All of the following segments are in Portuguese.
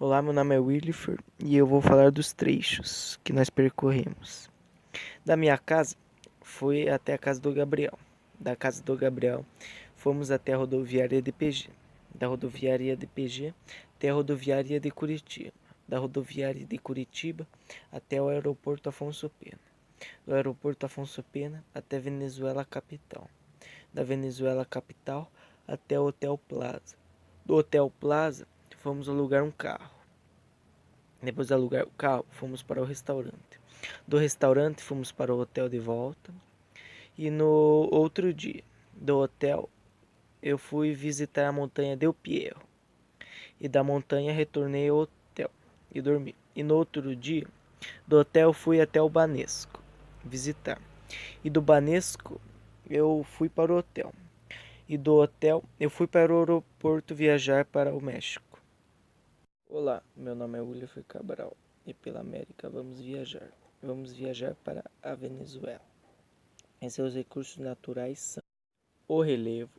Olá, meu nome é Willifer e eu vou falar dos trechos que nós percorremos. Da minha casa, fui até a casa do Gabriel. Da casa do Gabriel, fomos até a rodoviária de PG. Da rodoviária de PG até a rodoviária de Curitiba. Da rodoviária de Curitiba até o aeroporto Afonso Pena. Do aeroporto Afonso Pena até Venezuela capital. Da Venezuela capital até o Hotel Plaza. Do Hotel Plaza, fomos alugar um carro. Depois de alugar o carro, fomos para o restaurante. Do restaurante, fomos para o hotel de volta. E no outro dia do hotel, eu fui visitar a montanha Del Pierro. E da montanha, retornei ao hotel e dormi. E no outro dia, do hotel, fui até o Banesco visitar. E do Banesco, eu fui para o hotel. E do hotel, eu fui para o aeroporto viajar para o México. Olá, meu nome é Willifer Cabral e pela América vamos viajar. Vamos viajar para a Venezuela. Em seus recursos naturais são o relevo,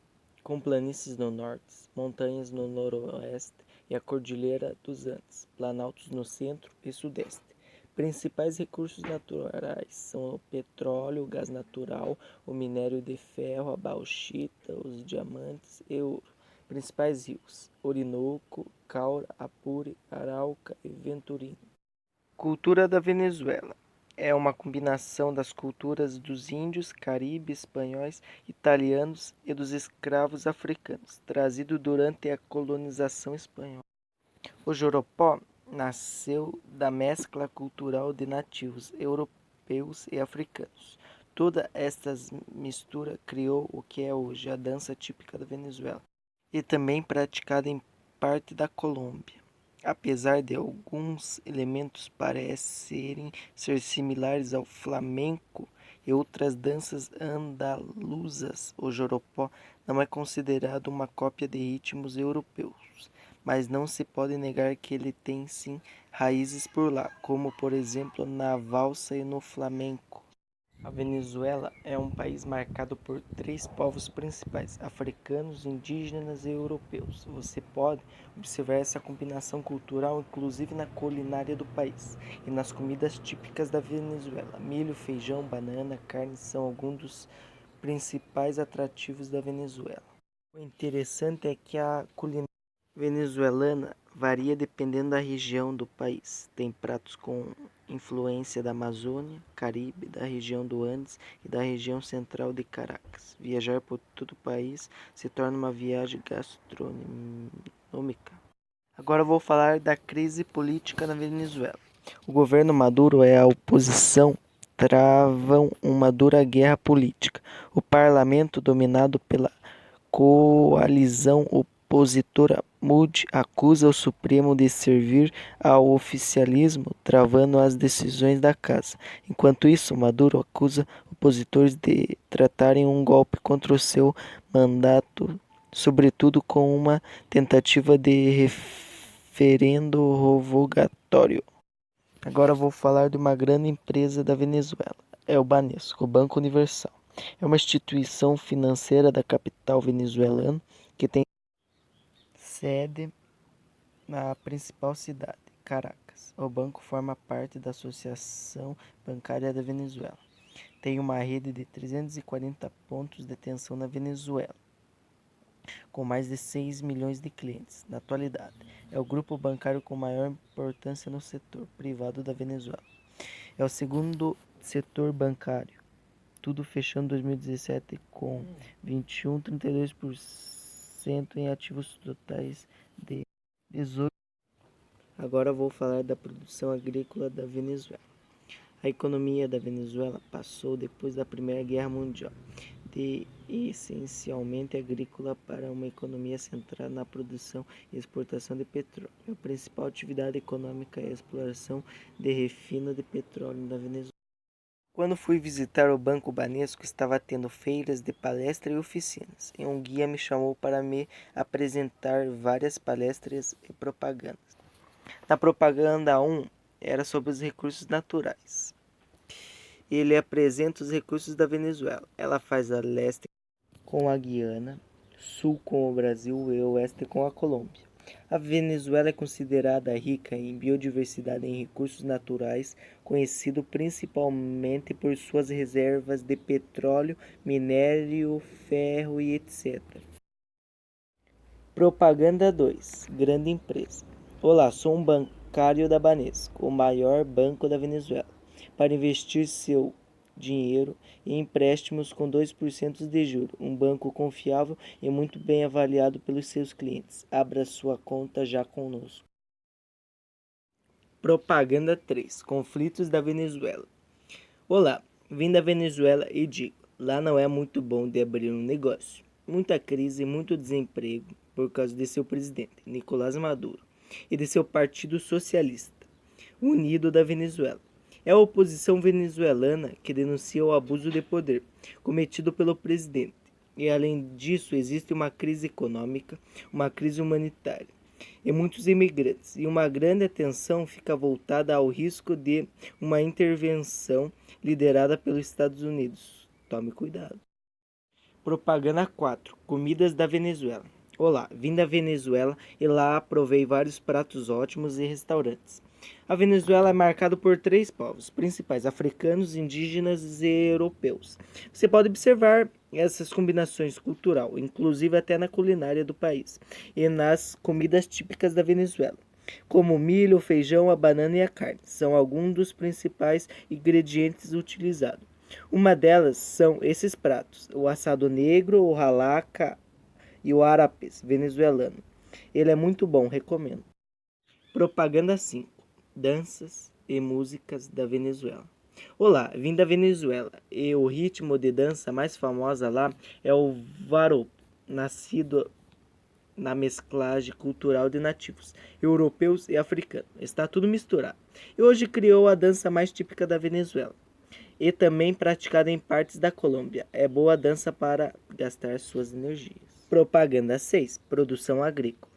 com planícies no norte, montanhas no noroeste e a Cordilheira dos Andes, planaltos no centro e sudeste. Principais recursos naturais são o petróleo, o gás natural, o minério de ferro, a bauxita, os diamantes e ouro. Principais rios: Orinoco, Caura, Apure, Arauca e Venturino. Cultura da Venezuela é uma combinação das culturas dos índios, caribes, espanhóis, italianos e dos escravos africanos, trazido durante a colonização espanhola. O Joropó nasceu da mescla cultural de nativos europeus e africanos. Toda esta mistura criou o que é hoje a dança típica da Venezuela e também praticada em parte da Colômbia. Apesar de alguns elementos parecerem ser similares ao flamenco e outras danças andaluzas, o joropó não é considerado uma cópia de ritmos europeus, mas não se pode negar que ele tem sim raízes por lá, como por exemplo na valsa e no flamenco. A Venezuela é um país marcado por três povos principais: africanos, indígenas e europeus. Você pode observar essa combinação cultural inclusive na culinária do país e nas comidas típicas da Venezuela. Milho, feijão, banana, carne são alguns dos principais atrativos da Venezuela. O interessante é que a culinária venezuelana varia dependendo da região do país. Tem pratos com influência da Amazônia, Caribe, da região do Andes e da região central de Caracas. Viajar por todo o país se torna uma viagem gastronômica. Agora vou falar da crise política na Venezuela. O governo Maduro e a oposição travam uma dura guerra política. O parlamento, dominado pela coalizão opositora MUD, acusa o Supremo de servir ao oficialismo, travando as decisões da casa. Enquanto isso, Maduro acusa opositores de tratarem um golpe contra o seu mandato, sobretudo com uma tentativa de referendo revogatório. Agora vou falar de uma grande empresa da Venezuela. É o Banesco, o Banco Universal. É uma instituição financeira da capital venezuelana que tem sede na principal cidade, Caracas. O banco forma parte da Associação Bancária da Venezuela. Tem uma rede de 340 pontos de atenção na Venezuela, com mais de 6 milhões de clientes. Na atualidade, é o grupo bancário com maior importância no setor privado da Venezuela. É o segundo setor bancário, tudo fechando 2017 com 21,32% em ativos totais de 18. Agora vou falar da produção agrícola da Venezuela. A economia da Venezuela passou, depois da Primeira Guerra Mundial, de essencialmente agrícola para uma economia centrada na produção e exportação de petróleo. A principal atividade econômica é a exploração de refino de petróleo na Venezuela. Quando fui visitar o Banco Banesco, estava tendo feiras de palestra e oficinas, e um guia me chamou para me apresentar várias palestras e propagandas. Na propaganda 1 era sobre os recursos naturais. Ele apresenta os recursos da Venezuela. Ela faz a leste com a Guiana, sul com o Brasil e oeste com a Colômbia. A Venezuela é considerada rica em biodiversidade e em recursos naturais, conhecido principalmente por suas reservas de petróleo, minério, ferro e etc. Propaganda 2. Grande empresa. Olá, sou um bancário da Banesco, o maior banco da Venezuela. Para investir seu dinheiro em empréstimos com 2% de juros, um banco confiável e muito bem avaliado pelos seus clientes. Abra sua conta já conosco. Propaganda 3. Conflitos da Venezuela. Olá, vim da Venezuela e digo, lá não é muito bom de abrir um negócio. Muita crise e muito desemprego por causa de seu presidente, Nicolás Maduro, e de seu Partido Socialista Unido da Venezuela. É a oposição venezuelana que denuncia o abuso de poder cometido pelo presidente. E além disso, existe uma crise econômica, uma crise humanitária e muitos imigrantes, e uma grande atenção fica voltada ao risco de uma intervenção liderada pelos Estados Unidos. Tome cuidado. Propaganda 4. Comidas da Venezuela. Olá, vim da Venezuela e lá provei vários pratos ótimos e restaurantes. A Venezuela é marcada por três povos principais: africanos, indígenas e europeus. Você pode observar essas combinações culturais, inclusive até na culinária do país e nas comidas típicas da Venezuela, como o milho, o feijão, a banana e a carne. São alguns dos principais ingredientes utilizados. Uma delas são esses pratos: o assado negro, o halaca e o arapes venezuelano. Ele é muito bom, recomendo. Propaganda 5. Danças e músicas da Venezuela. Olá, vim da Venezuela e o ritmo de dança mais famosa lá é o varopo, nascido na mesclagem cultural de nativos, europeus e africanos. Está tudo misturado. E hoje criou a dança mais típica da Venezuela e também praticada em partes da Colômbia. É boa dança para gastar suas energias. Propaganda 6. Produção agrícola.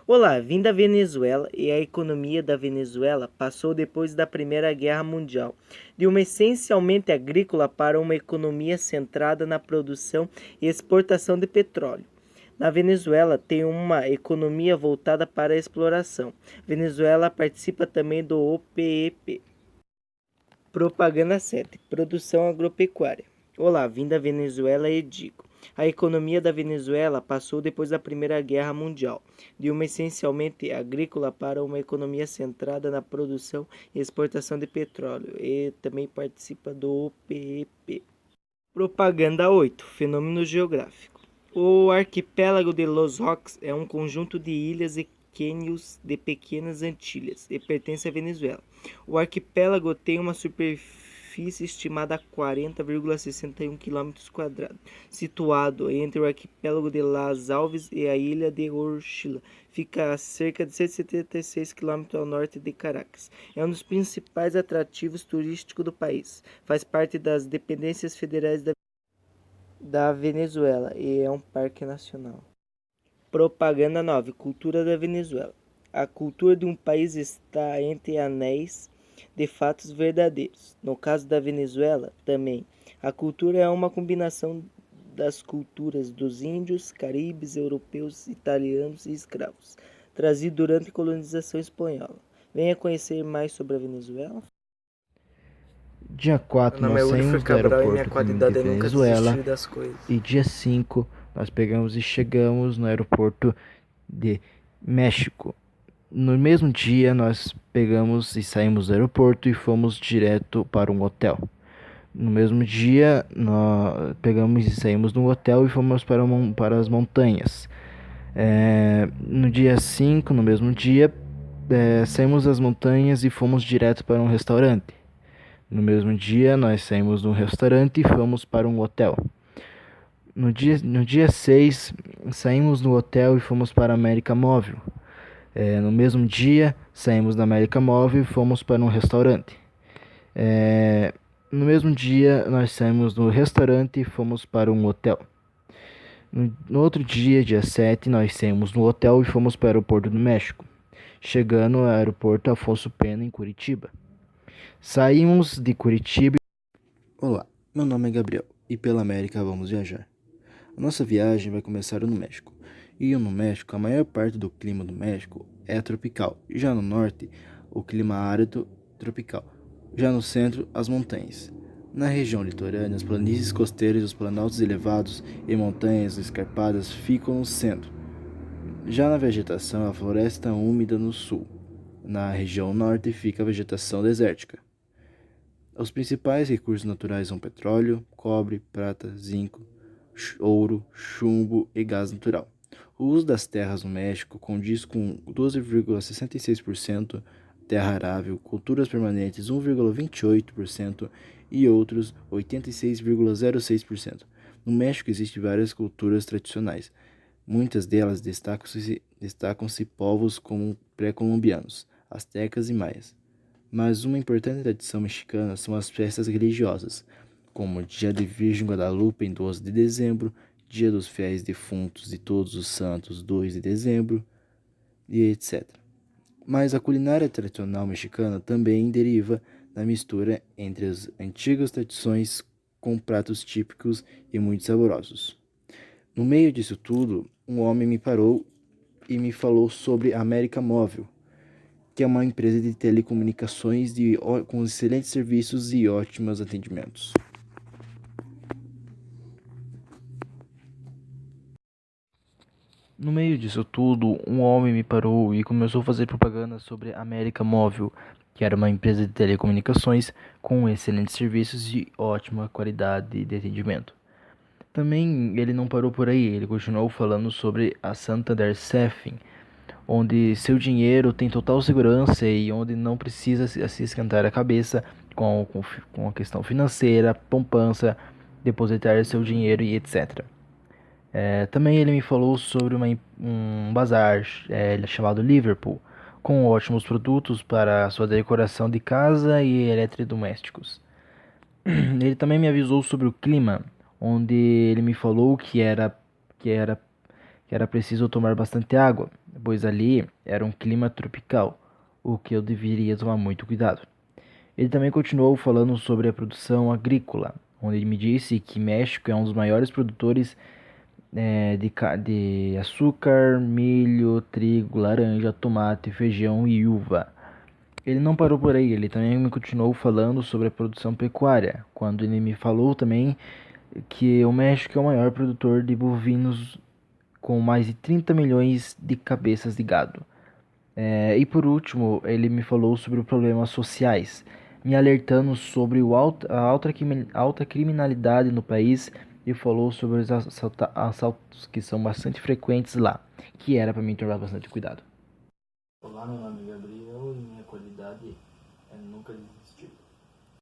Olá, vim da Venezuela e a economia da Venezuela passou depois da Primeira Guerra Mundial de uma essencialmente agrícola para uma economia centrada na produção e exportação de petróleo. Na Venezuela tem uma economia voltada para a exploração. Venezuela participa também do OPEP. Propaganda 7. Produção agropecuária. Olá, vim da Venezuela e digo, a economia da Venezuela passou depois da Primeira Guerra Mundial de uma essencialmente agrícola para uma economia centrada na produção e exportação de petróleo e também participa do OPEP. Propaganda 8. Fenômeno geográfico. O arquipélago de Los Roques é um conjunto de ilhas e cânions de pequenas Antilhas e pertence à Venezuela. O arquipélago tem uma superfície estimada a 40,61 km², situado entre o arquipélago de Las Alves e a ilha de Orchila. Fica a cerca de 176 km ao norte de Caracas. É um dos principais atrativos turísticos do país. Faz parte das dependências federais da Venezuela e é um parque nacional. Propaganda 9. Cultura da Venezuela. A cultura de um país está entre anéis de fatos verdadeiros. No caso da Venezuela, também, a cultura é uma combinação das culturas dos índios, caribes, europeus, italianos e escravos, trazido durante a colonização espanhola. Venha conhecer mais sobre a Venezuela. Dia 4 Meu nome nós é Urifer saímos do Cabral e minha aeroporto de qualidade é nunca Venezuela desistir das coisas. e dia 5 nós pegamos e chegamos no aeroporto de México. No mesmo dia nós pegamos e saímos do aeroporto e fomos direto para um hotel. No mesmo dia nós pegamos e saímos do hotel e fomos para as montanhas. No dia 5, no mesmo dia, saímos das montanhas e fomos direto para um restaurante. No mesmo dia, nós saímos de um restaurante e fomos para um hotel. No dia 6, saímos do hotel e fomos para a América Móvel. No mesmo dia, saímos da América Móvel e fomos para um restaurante. No mesmo dia, nós saímos do restaurante e fomos para um hotel. No outro dia, dia 7, nós saímos do hotel e fomos para o aeroporto do México, chegando ao aeroporto Afonso Pena, em Curitiba. Saímos de Curitiba. Olá, meu nome é Gabriel e pela América vamos viajar. A nossa viagem vai começar no México E no México, a maior parte do clima do México é tropical. Já no norte, o clima árido tropical. Já no centro, as montanhas. Na região litorânea, as planícies costeiras, os planaltos elevados e montanhas escarpadas ficam no centro. Já na vegetação, a floresta úmida no sul. Na região norte fica a vegetação desértica. Os principais recursos naturais são petróleo, cobre, prata, zinco, ouro, chumbo e gás natural. O uso das terras no México condiz com 12,66% terra arável, culturas permanentes 1,28% e outros 86,06%. No México existem várias culturas tradicionais. Muitas delas destacam-se povos como pré-colombianos, astecas e maias. Mas uma importante tradição mexicana são as festas religiosas, como o Dia de Virgem Guadalupe em 12 de dezembro, Dia dos Fiéis Defuntos de Todos os Santos 2 de dezembro e etc. Mas a culinária tradicional mexicana também deriva da mistura entre as antigas tradições com pratos típicos e muito saborosos. No meio disso tudo, um homem me parou e me falou sobre a América Móvel, que é uma empresa de telecomunicações com excelentes serviços e ótimos atendimentos. No meio disso tudo, um homem me parou e começou a fazer propaganda sobre a América Móvel, que era uma empresa de telecomunicações com excelentes serviços e ótima qualidade de atendimento. Também ele não parou por aí, ele continuou falando sobre a Santander Sefin, onde seu dinheiro tem total segurança e onde não precisa se esquentar a cabeça com a questão financeira, poupança, depositar seu dinheiro e etc. Também ele me falou sobre um bazar chamado Liverpool, com ótimos produtos para sua decoração de casa e eletrodomésticos. Ele também me avisou sobre o clima, onde ele me falou que era que era preciso tomar bastante água, pois ali era um clima tropical, o que eu deveria tomar muito cuidado. Ele também continuou falando sobre a produção agrícola, onde ele me disse que México é um dos maiores produtores de açúcar, milho, trigo, laranja, tomate, feijão e uva. Ele não parou por aí, ele também me continuou falando sobre a produção pecuária, quando ele me falou também que o México é o maior produtor de bovinos com mais de 30 milhões de cabeças de gado. E por último, ele me falou sobre os problemas sociais, me alertando sobre a alta criminalidade no país e falou sobre os assaltos que são bastante frequentes lá, que era para mim tomar bastante cuidado. Olá, meu nome é Gabriel e minha qualidade é nunca desistir.